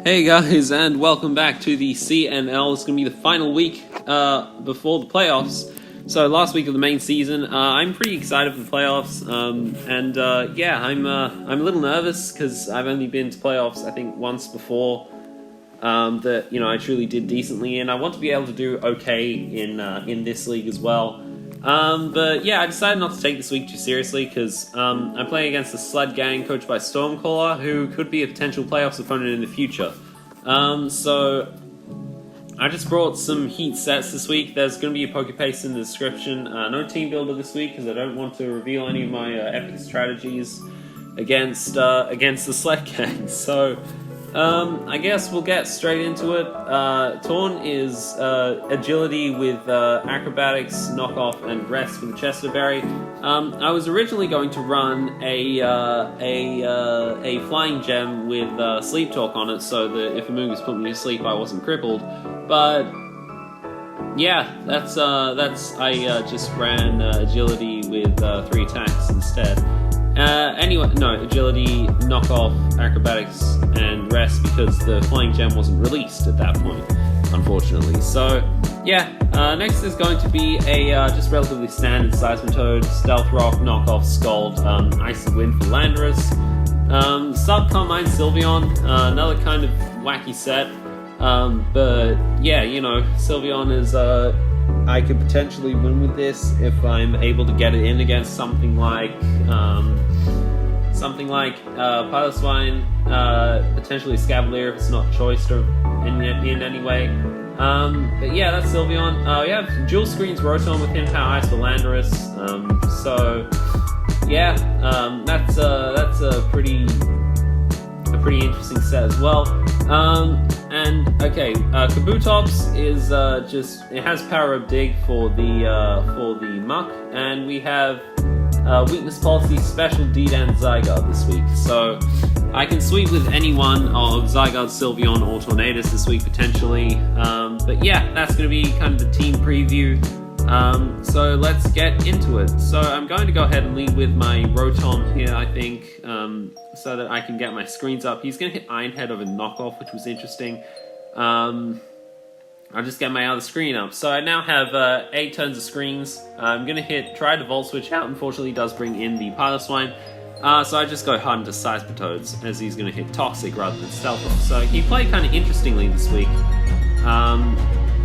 Hey guys, and welcome back to the CNL. It's going to be the final week before the playoffs. So last week of the main season, I'm pretty excited for the playoffs, I'm a little nervous because I've only been to playoffs I think once before that I truly did decently, and I want to be able to do okay in this league as well. I decided not to take this week too seriously because I'm playing against the Sled Gang coached by StormCaller, who could be a potential playoffs opponent in the future. So I just brought some heat sets this week. There's going to be a poke paste in the description. No team builder this week because I don't want to reveal any of my epic strategies against the Sled Gang. So I guess we'll get straight into it. Torn is agility with acrobatics, knockoff, and rest for the Chesterberry. I was originally going to run a flying gem with sleep talk on it, so that if a Mungus put me to sleep, I wasn't crippled. But yeah, I just ran agility with 3 attacks instead. Agility, knockoff, acrobatics, and rest because the flying gem wasn't released at that point, unfortunately. So, next is going to be a just relatively standard Seismitoad, Stealth Rock, knockoff, Scald, Icy Wind for Landorus, Sub-Carmine Sylveon, another kind of wacky set, Sylveon is, I could potentially win with this if I'm able to get it in against something like Piloswine, potentially Scavalier if it's not choiced or in any way. That's Sylveon. We have Dual Screens Rotom with Hidden Power Ice for Landorus. That's a pretty interesting set as well. Kabutops is it has Power Up Dig for the Muck, and we have Weakness Policy Special Dedan Zygarde this week. So I can sweep with any one of Zygarde, Sylveon, or Tornadus this week potentially. That's going to be kind of the team preview. So let's get into it. So I'm going to go ahead and lead with my Rotom here, I think, so that I can get my screens up. He's going to hit Iron Head over knockoff, which was interesting. I'll just get my other screen up. So I now have 8 turns of screens. I'm going to try to Volt Switch out. Unfortunately, he does bring in the Piloswine. So I just go hard into Seismitoads, as he's going to hit Toxic rather than Stealth Rock. So he played kind of interestingly this week.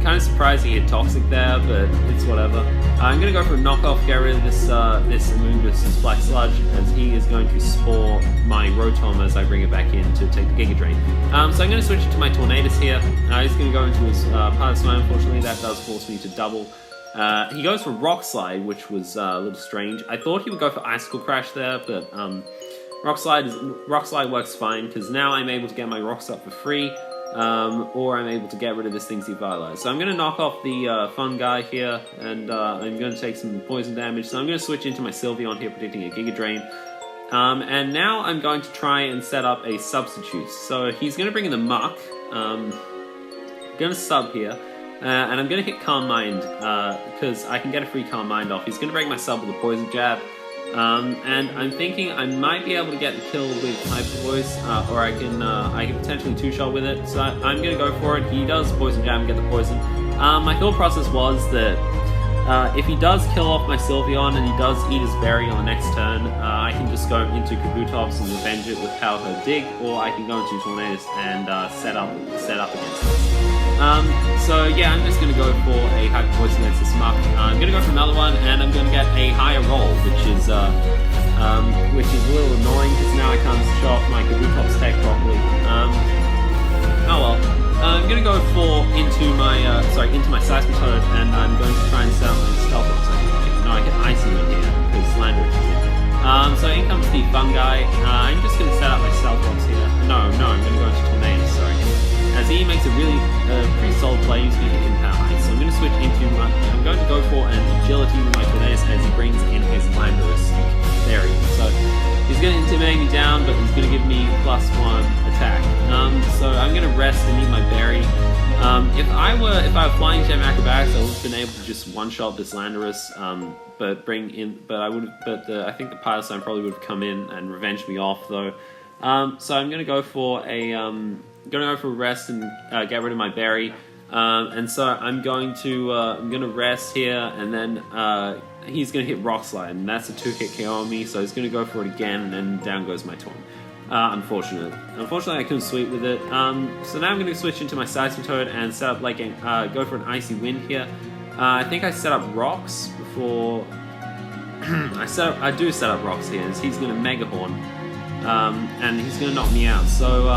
Kind of surprised he hit Toxic there, but it's whatever. I'm going to go for a knockoff, get rid of this Amoonguss' Black Sludge, as he is going to spore my Rotom as I bring it back in to take the Giga Drain. So I'm going to switch it to my Tornadus here. He's going to go into his Piloswine. Unfortunately, that does force me to double. He goes for Rock Slide, which was a little strange. I thought he would go for Icicle Crash there, but Rock Slide works fine, because now I'm able to get my rocks up for free. Or I'm able to get rid of this thing's Devitalize. So I'm going to knock off the fun guy here, and I'm going to take some poison damage. So I'm going to switch into my Sylveon here, predicting a Giga Drain. And now I'm going to try and set up a substitute. So he's going to bring in the Muck. I'm going to sub here, and I'm going to hit Calm Mind, because I can get a free Calm Mind off. He's going to break my sub with a Poison Jab. And I'm thinking I might be able to get the kill with Hyper Voice, or I can potentially 2-shot with it. So I'm going to go for it. He does Poison Jab and get the poison. My thought process was that if he does kill off my Sylveon and he does eat his berry on the next turn, I can just go into Kabutops and revenge it with Power Her Dig, or I can go into Tornadus and set up against this. I'm just going to go for a Hyper Voice against this Muck. I'm going to go for another one, and I'm going to get a higher roll, which is a little annoying because now I can't show off my Kabutops tech properly. I'm going to go into my Seismitoad, and I'm going to try and set up my Stealth Rock. I get Icy Wind here because Landorus is in. So in comes the Fun Guy. I'm just going to set up my Stealth Rocks here. No, I'm going to go into Tornadus, sorry. As he makes a really pretty solid play using Hidden Power Ice. So I'm going to switch into I'm going to go for an Agility with my Tornadus as he brings in his Landorus Fairy. So he's going to intimidate me down, but he's going to give me +1 attack. So I'm going to rest and eat my berry. If I were Flying Gem Acrobatics, I would have been able to just one-shot this Landorus, I think the Piloswine probably would have come in and revenged me off though. So I'm going to go for a gonna go for a rest and get rid of my berry. And so I'm gonna rest here, and then he's gonna hit Rock Slide, and that's a 2-hit KO on me. So he's gonna go for it again, and then down goes my Taunt. Unfortunately, I couldn't sweep with it. So now I'm gonna switch into my Seismitoad and set up like go for an Icy Wind here. I think I set up rocks before. I do set up rocks here. As he's gonna Mega Horn. And he's gonna knock me out. So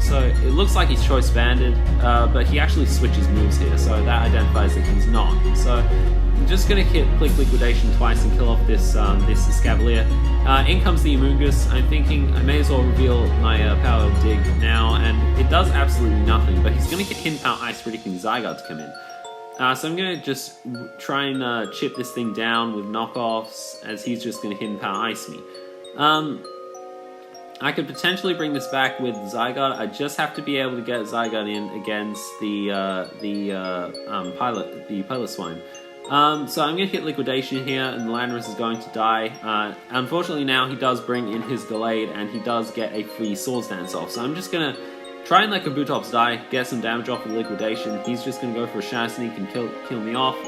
so it looks like he's choice banded, but he actually switches moves here, so that identifies that he's not. So I'm just gonna hit Click Liquidation twice and kill off this this Escavalier. In comes the Amoonguss. I'm thinking I may as well reveal my Power of Dig now, and it does absolutely nothing. But he's gonna get Hidden Power Ice, predicting Zygarde to come in. So I'm gonna just try and chip this thing down with knockoffs, as he's just gonna Hidden Power Ice me. I could potentially bring this back with Zygarde. I just have to be able to get Zygarde in against the Piloswine. So I'm going to hit Liquidation here, and the Landorus is going to die. Unfortunately now he does bring in his Gallade, and he does get a free Swords Dance off. So I'm just going to try and let Kabutops die, get some damage off with Liquidation. He's just going to go for a Shadow Sneak and kill me off.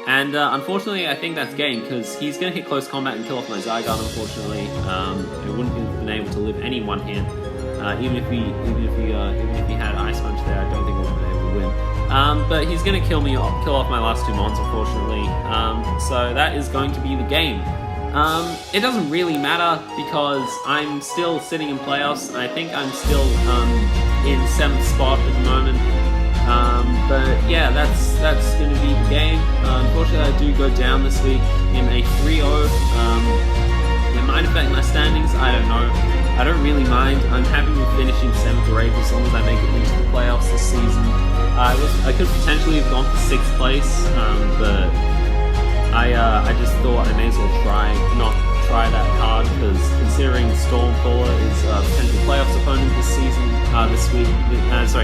Unfortunately, I think that's game, because he's going to hit Close Combat and kill off my Zygarde, unfortunately. It wouldn't have been able to live any one hit. Even if he had Ice Punch there, I don't think I would have been able to win. But he's going to kill off my last two mons, unfortunately. So that is going to be the game. It doesn't really matter, because I'm still sitting in playoffs. I think I'm still in 7th spot at the moment. But yeah, that's going to be the game. Unfortunately, I do go down this week in a 3-0. It might affect my standings, I don't know. I don't really mind. I'm happy with finishing 7th or 8th as long as I make it into the playoffs this season. I could potentially have gone for 6th place, but I just thought I may as well not try that hard, because considering StormCaller is a potential playoffs opponent this season,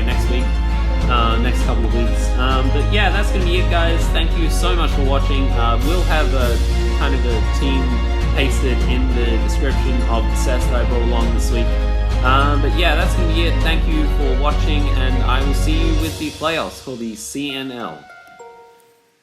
next week. Next couple of weeks. But yeah, that's going to be it, guys. Thank you so much for watching. We'll have a kind of a team pasted in the description of the sets that I brought along this week. But yeah, that's going to be it. Thank you for watching, and I will see you with the playoffs for the CNL.